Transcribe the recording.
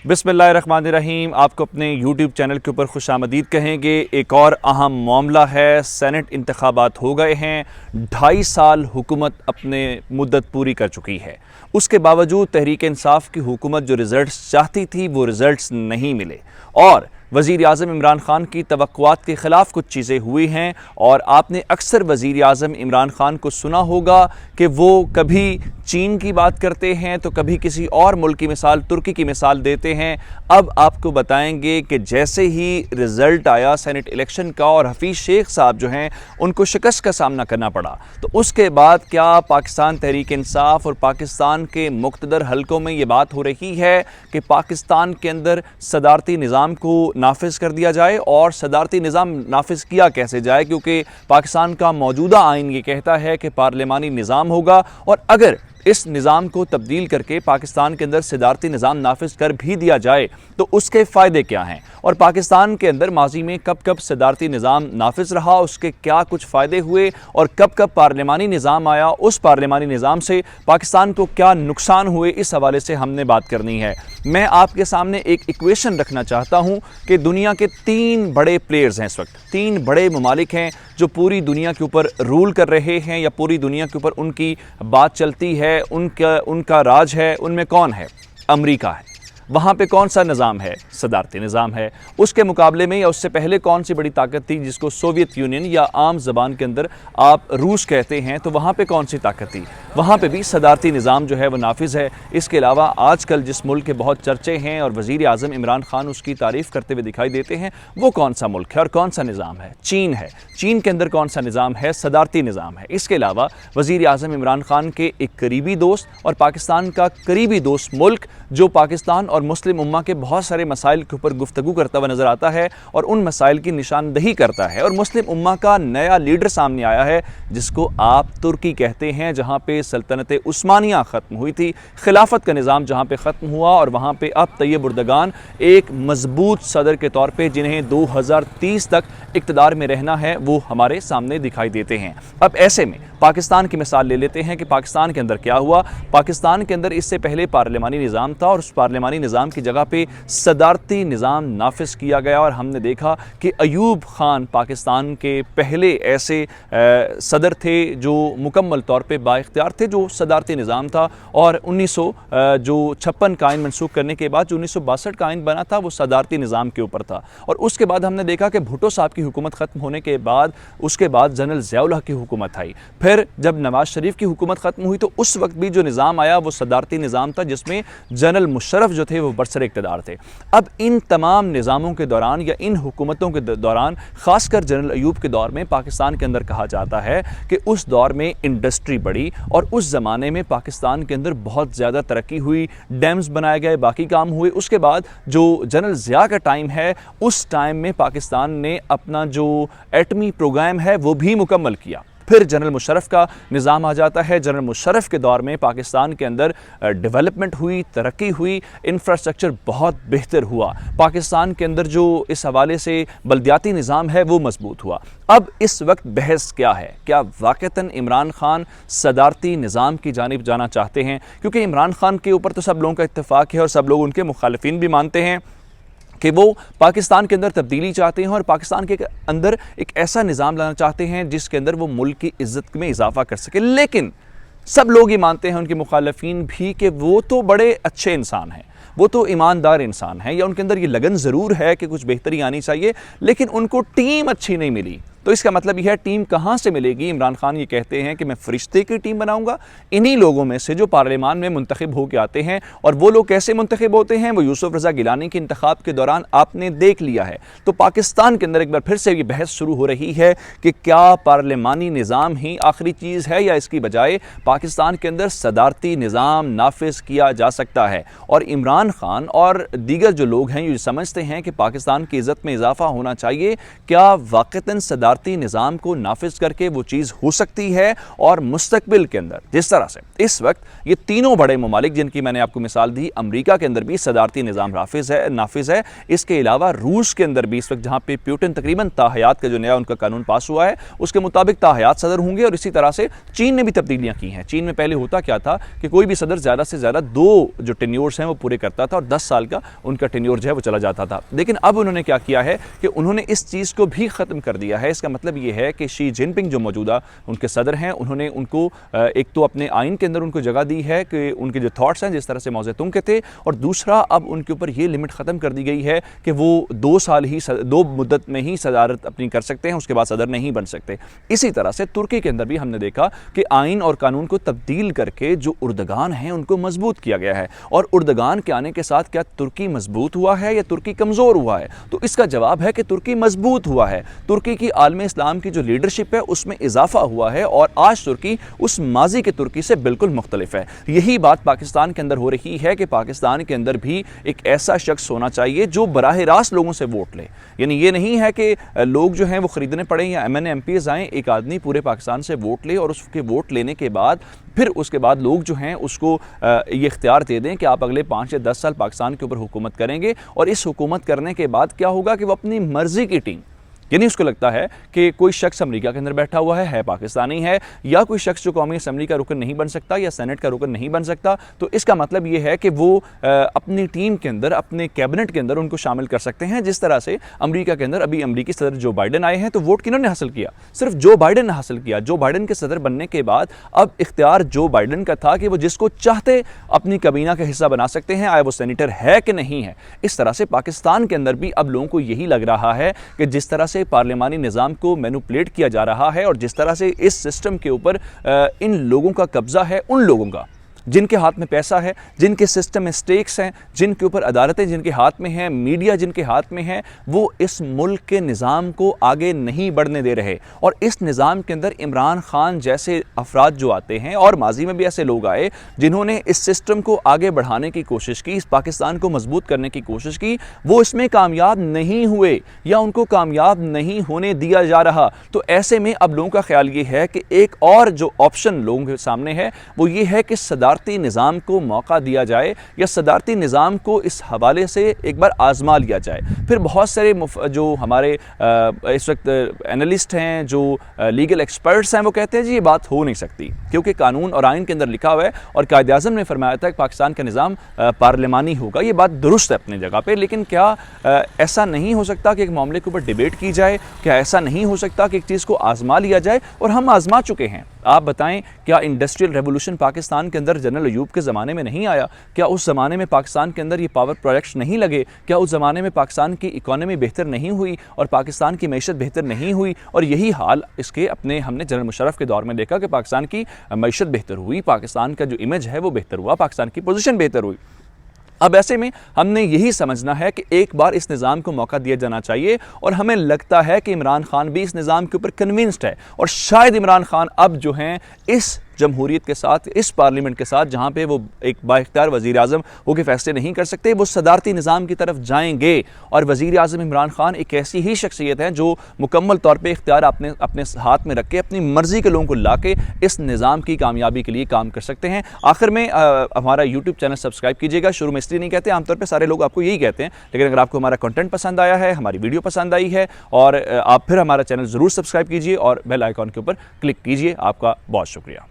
बिस्मिल्लाहिर्रहमानिर्रहीम। आपको अपने यूट्यूब चैनल के ऊपर खुशामदीद कहेंगे। एक और अहम मामला है, सेनेट इंतखाबात हो गए हैं। 2.5 साल हुकूमत अपने मुद्दत पूरी कर चुकी है। उसके बावजूद तहरीक इंसाफ की हुकूमत जो रिज़ल्ट्स चाहती थी वो रिज़ल्ट्स नहीं मिले और वज़ीर आज़म इमरान खान की तवक्कुआत के ख़िलाफ़ कुछ चीज़ें हुई हैं। और आपने अक्सर वज़ीर आज़म इमरान खान को सुना होगा कि वो कभी चीन की बात करते हैं तो कभी किसी और मुल्क की मिसाल, तुर्की की मिसाल देते हैं। अब आपको बताएंगे कि जैसे ही रिज़ल्ट आया सेनेट इलेक्शन का और हफीज़ शेख साहब जो हैं उनको शिकस्त का सामना करना पड़ा, तो उसके बाद क्या पाकिस्तान तहरीक इंसाफ और पाकिस्तान के मुक़्तदर हलकों में ये बात हो रही है कि पाकिस्तान के अंदर सदारती निज़ाम को नाफिज कर दिया जाए। और सदारती निज़ाम नाफिज किया कैसे जाए, क्योंकि पाकिस्तान का मौजूदा आइन ये कहता है कि पार्लिमानी निज़ाम होगा और अगर इस निज़ाम को तब्दील करके पाकिस्तान के अंदर सदारती निज़ाम नाफिज कर भी दिया जाए तो उसके फ़ायदे क्या हैं और पाकिस्तान के अंदर माजी में कब कब सदारती निज़ाम नाफिज रहा, उसके क्या कुछ फ़ायदे हुए और कब कब पार्लिमानी निज़ाम आया, उस पार्लिमानी निज़ाम से पाकिस्तान को क्या नुकसान हुए, इस हवाले से हमने बात करनी है। मैं आपके सामने एक इक्वेशन रखना चाहता हूँ कि दुनिया के 3 बड़े प्लेयर्स हैं, इस वक्त 3 बड़े ममालिक हैं जो पूरी दुनिया के ऊपर रूल कर रहे हैं या पूरी दुनिया के ऊपर उनकी बात चलती है, उनका राज है। उनमें कौन है? अमेरिका है। वहाँ पे कौन सा निज़ाम है? सदारती निज़ाम है। उसके मुकाबले में या उससे पहले कौन सी बड़ी ताकत थी जिसको सोवियत यूनियन या आम ज़बान के अंदर आप रूस कहते हैं, तो वहाँ पे कौन सी ताकत थी? वहाँ पे भी सदारती निज़ाम जो है वो नाफिज है। इसके अलावा आजकल जिस मुल्क के बहुत चर्चे हैं और वज़ीर आज़म इमरान खान उसकी तारीफ़ करते हुए दिखाई देते हैं, वो कौन सा मुल्क है और कौन सा निज़ाम है? चीन है। चीन के अंदर कौन सा निज़ाम है? सदारती निज़ाम है। इसके अलावा वज़ीर आज़म इमरान खान के एक करीबी दोस्त और पाकिस्तान का करीबी दोस्त मुल्क जो पाकिस्तान और मुस्लिम उम्मा के बहुत सारे मसाइल के ऊपर गुफ्तगू करता हुआ नज़र आता है और उन मसाइल की निशानदही करता है। और मुस्लिम उम्मा का नया लीडर सामने आया है जिसको आप तुर्की कहते हैं, जहाँ पे सल्तनत उस्मानिया ख़त्म हुई थी, खिलाफत का निज़ाम जहाँ पे ख़त्म हुआ और वहाँ पे अब तैयब उर्दगान एक मजबूत सदर के तौर पर जिन्हें 2030 तक इक़्तिदार में रहना है वो हमारे सामने दिखाई देते हैं। अब ऐसे में पाकिस्तान की मिसाल ले लेते हैं कि पाकिस्तान के अंदर क्या हुआ। पाकिस्तान के अंदर इससे पहले पार्लिमानी निज़ाम था और उस पार्लिमानी निज़ाम की जगह पे सदारती निज़ाम नाफिज किया गया और हमने देखा कि अयूब खान पाकिस्तान के पहले ऐसे सदर थे जो मुकम्मल तौर पे बाइख्तियार थे, जो सदारती निज़ाम था। और 1956 का आइन मनसूख करने के बाद जो 1962 का आइन बना था वो सदारती निज़ाम के ऊपर था। और उसके बाद हमने देखा कि भुट्टो साहब की हुकूमत ख़त्म होने के बाद उसके बाद जनरल ज़ियाउल हक की हुकूमत आई। फिर जब नवाज शरीफ की हुकूमत ख़त्म हुई तो उस वक्त भी जो निज़ाम आया वो सदारती निज़ाम था जिसमें जनरल मुशर्रफ जो थे वो बरसर इक़्तिदार थे। अब इन तमाम निज़ामों के दौरान या इन हुकूमतों के दौरान, ख़ासकर जनरल अयूब के दौर में, पाकिस्तान के अंदर कहा जाता है कि उस दौर में इंडस्ट्री बढ़ी और उस ज़माने में पाकिस्तान के अंदर बहुत ज़्यादा तरक्की हुई, डैम्स बनाए गए, बाकी काम हुए। उसके बाद जो जनरल ज़िया का टाइम है उस टाइम में पाकिस्तान ने अपना जो एटमी प्रोग्राम है वो भी मुकम्मल किया। फिर जनरल मुशर्रफ का निज़ाम आ जाता है। जनरल मुशर्रफ के दौर में पाकिस्तान के अंदर डेवलपमेंट हुई, तरक्की हुई, इंफ्रास्ट्रक्चर बहुत बेहतर हुआ। पाकिस्तान के अंदर जो इस हवाले से बल्दियाती निज़ाम है वो मजबूत हुआ। अब इस वक्त बहस क्या है? क्या वाक़तन इमरान खान सदारती निज़ाम की जानिब जाना चाहते हैं? क्योंकि इमरान खान के ऊपर तो सब लोगों का इत्तेफाक है और सब लोग उनके मुखालिफिन भी मानते हैं कि वो पाकिस्तान के अंदर तब्दीली चाहते हैं और पाकिस्तान के अंदर एक ऐसा निज़ाम लाना चाहते हैं जिसके अंदर वो मुल्क की इज़्ज़त में इजाफ़ा कर सके। लेकिन सब लोग ये मानते हैं, उनके मुखालिफिन भी, कि वो तो बड़े अच्छे इंसान हैं, वो तो ईमानदार इंसान हैं, या उनके अंदर ये लगन ज़रूर है कि कुछ बेहतरी आनी चाहिए, लेकिन उनको टीम अच्छी नहीं मिली। तो इसका मतलब यह है टीम कहाँ से मिलेगी? इमरान खान ये कहते हैं कि मैं फरिश्ते की टीम बनाऊंगा, इन्हीं लोगों में से जो पार्लियामान में मुंतखब होकर आते हैं। और वो लोग कैसे मुंतखब होते हैं? वो यूसुफ रज़ा गिलानी के इंतखाब के दौरान आपने देख लिया है। तो पाकिस्तान के अंदर एक बार फिर से ये बहस शुरू हो रही है कि क्या पार्लियामानी निज़ाम ही आखिरी चीज़ है या इसकी बजाय पाकिस्तान के अंदर सदारती निज़ाम नाफिज किया जा सकता है। और इमरान खान और दीगर जो लोग हैं ये समझते हैं कि पाकिस्तान की इज़्ज़त में इजाफ़ा होना चाहिए। क्या वाक़तन सदारती सदारती निज़ाम को नाफिज करके वो चीज़ हो सकती है। और मुस्तकबिल के अंदर जिस तरह से इस वक्त ये तीनों बड़े ममालिक, जिनकी मैंने आपको मिसाल दी, अमरीका के अंदर भी सदारती निज़ाम नाफिज है। इसके अलावा रूस के अंदर भी इस वक्त जहाँ पे पुतिन तकरीबन ताहयात का जो नया उनका कानून पास हुआ है उसके मुताबिक ताहयात सदर होंगे। और इसी तरह से चीन ने भी तब्दीलियाँ की हैं। चीन में पहले होता क्या था कि कोई भी सदर ज़्यादा से ज़्यादा 2 जो टेन्योर्स हैं वो पूरे करता था और 10 साल का उनका टेन्योर जो है वो चला जाता था। लेकिन अब उन्होंने क्या किया है कि उन्होंने इस चीज़ को भी ख़त्म कर दिया है। इसका मतलब ये है कि शी जिनपिंग जो मौजूदा उनके सदर हैं, उन्होंने उनको एक तो अपने आइन के अंदर उनको जगह दी है कि उनके जो थॉट्स हैं जिस तरह से मौज़े तुंग के थे, और दूसरा अब उनके ऊपर ये लिमिट ख़त्म कर दी गई है कि वो 2 साल ही 2 मुद्दत में ही सदारत अपनी कर सकते हैं, उसके बाद सदर नहीं बन सकते। इसी तरह से तुर्की के अंदर भी हमने देखा कि आइन और कानून को तब्दील करके जो उर्दगान हैं उनको मजबूत किया गया है। और उर्दगान के आने के साथ क्या तुर्की मजबूत हुआ है या तुर्की कमज़ोर हुआ है? तो इसका जवाब है कि तुर्की मजबूत हुआ है। तुर्की की आलम इस्लाम की जो लीडरशिप है उसमें इजाफा हुआ है और आज तुर्की उस माजी के तुर्की से बिल्कुल मुख्तलिफ है। यही बात पाकिस्तान के अंदर हो रही है कि पाकिस्तान के अंदर भी एक ऐसा शख्स होना चाहिए जो बराह रास्त लोगों से वोट ले। यानी ये नहीं है कि लोग जो हैं वो ख़रीदने पड़े या MNA MPs आएँ, एक आदमी पूरे पाकिस्तान से वोट ले और उसके वोट लेने के बाद फिर उसके बाद लोग जो हैं उसको ये इख्तियार दे दें कि आप अगले 5 या 10 साल पाकिस्तान के ऊपर हुकूमत करेंगे। और इस हुकूमत करने के बाद क्या होगा कि वो अपनी मर्ज़ी की टीम, यानी उसको लगता है कि कोई शख्स अमेरिका के अंदर बैठा हुआ है पाकिस्तानी है, या कोई शख्स जो कौमी असम्बली का रुकन नहीं बन सकता या सेनेट का रुकन नहीं बन सकता, तो इसका मतलब ये है कि वो अपनी टीम के अंदर, अपने कैबिनेट के अंदर उनको शामिल कर सकते हैं। जिस तरह से अमेरिका के अंदर अभी अमेरिकी सदर जो बाइडन आए हैं, तो वोट किन्होंने हासिल किया? सिर्फ जो बाइडन ने हासिल किया। जो बाइडन के सदर बनने के बाद अब इख्तियार जो बाइडन का था कि वो जिसको चाहते अपनी kabina का हिस्सा बना सकते हैं, आए वो सेनेटर है कि नहीं है। इस तरह से पाकिस्तान के अंदर भी अब लोगों को यही लग रहा है कि जिस तरह से पार्लियामानी निज़ाम को मैनिपुलेट किया जा रहा है और जिस तरह से इस सिस्टम के ऊपर इन लोगों का कब्जा है, उन लोगों का जिनके हाथ में पैसा है, जिनके सिस्टम में स्टेक्स हैं, जिनके ऊपर अदालतें जिनके हाथ में हैं, मीडिया जिनके हाथ में है, वो इस मुल्क के निज़ाम को आगे नहीं बढ़ने दे रहे। और इस निज़ाम के अंदर इमरान खान जैसे अफराद जो आते हैं, और माजी में भी ऐसे लोग आए जिन्होंने इस सिस्टम को आगे बढ़ाने की कोशिश की, इस पाकिस्तान को मजबूत करने की कोशिश की, वो इसमें कामयाब नहीं हुए या उनको कामयाब नहीं होने दिया जा रहा। तो ऐसे में अब लोगों का ख्याल ये है कि एक और जो ऑप्शन लोगों के सामने है वो ये है कि सदारती निज़ाम को मौका दिया जाए या सदारती निज़ाम को इस हवाले से एक बार आजमा लिया जाए। फिर बहुत सारे जो हमारे इस वक्त एनालिस्ट हैं, जो लीगल एक्सपर्ट्स हैं, वो कहते हैं जी ये बात हो नहीं सकती, क्योंकि कानून और आइन के अंदर लिखा हुआ है और कायदे आज़म ने फरमाया था कि पाकिस्तान का निज़ाम पार्लियामानी होगा। ये बात दुरुस्त है अपनी जगह पर, लेकिन क्या ऐसा नहीं हो सकता कि एक मामले के ऊपर डिबेट की जाए? क्या ऐसा नहीं हो सकता कि एक चीज़ को आजमा लिया जाए? और हम आजमा चुके हैं। आप बताएं, क्या इंडस्ट्रियल रेवोल्यूशन पाकिस्तान के अंदर जनरल अयूब के ज़माने में नहीं आया? क्या उस ज़माने में पाकिस्तान के अंदर ये पावर प्रोजेक्ट्स नहीं लगे? क्या उस ज़माने में पाकिस्तान की इकॉनमी बेहतर नहीं हुई और पाकिस्तान की मईशत बेहतर नहीं हुई? और यही हाल इसके अपने हमने जनरल मुशर्रफ के दौर में देखा कि पाकिस्तान की मईशत बेहतर हुई, पाकिस्तान का जो इमेज है वो बेहतर हुआ, पाकिस्तान की पोजीशन बेहतर हुई। अब ऐसे में हमने यही समझना है कि एक बार इस निज़ाम को मौका दिया जाना चाहिए, और हमें लगता है कि इमरान खान भी इस निज़ाम के ऊपर कन्विंस्ड है। और शायद इमरान खान अब जो हैं इस जमहूरियत के साथ, इस पार्लियामेंट के साथ, जहाँ पे वो एक बाइख्तियार वज़ीर आज़म होकर फैसले नहीं कर सकते, वो सदारती निज़ाम की तरफ जाएंगे। और वज़ीर आज़म इमरान खान एक ऐसी ही शख्सियत है जो मुकम्मल तौर पर इख्तियार अपने हाथ में रख के अपनी मर्ज़ी के लोगों को ला के इस निज़ाम की कामयाबी के लिए काम कर सकते हैं। आखिर में हमारा यूट्यूब चैनल सब्सक्राइब कीजिएगा। शुरू में इसलिए नहीं कहते, आमतौर पर सारे लोग आपको यही कहते हैं, लेकिन अगर आपको हमारा कंटेंट पसंद आया है, हमारी वीडियो पसंद आई है, और आप फिर हमारा चैनल ज़रूर सब्सक्राइब कीजिए और बेल आइकॉन के ऊपर क्लिक कीजिए। आपका बहुत शुक्रिया।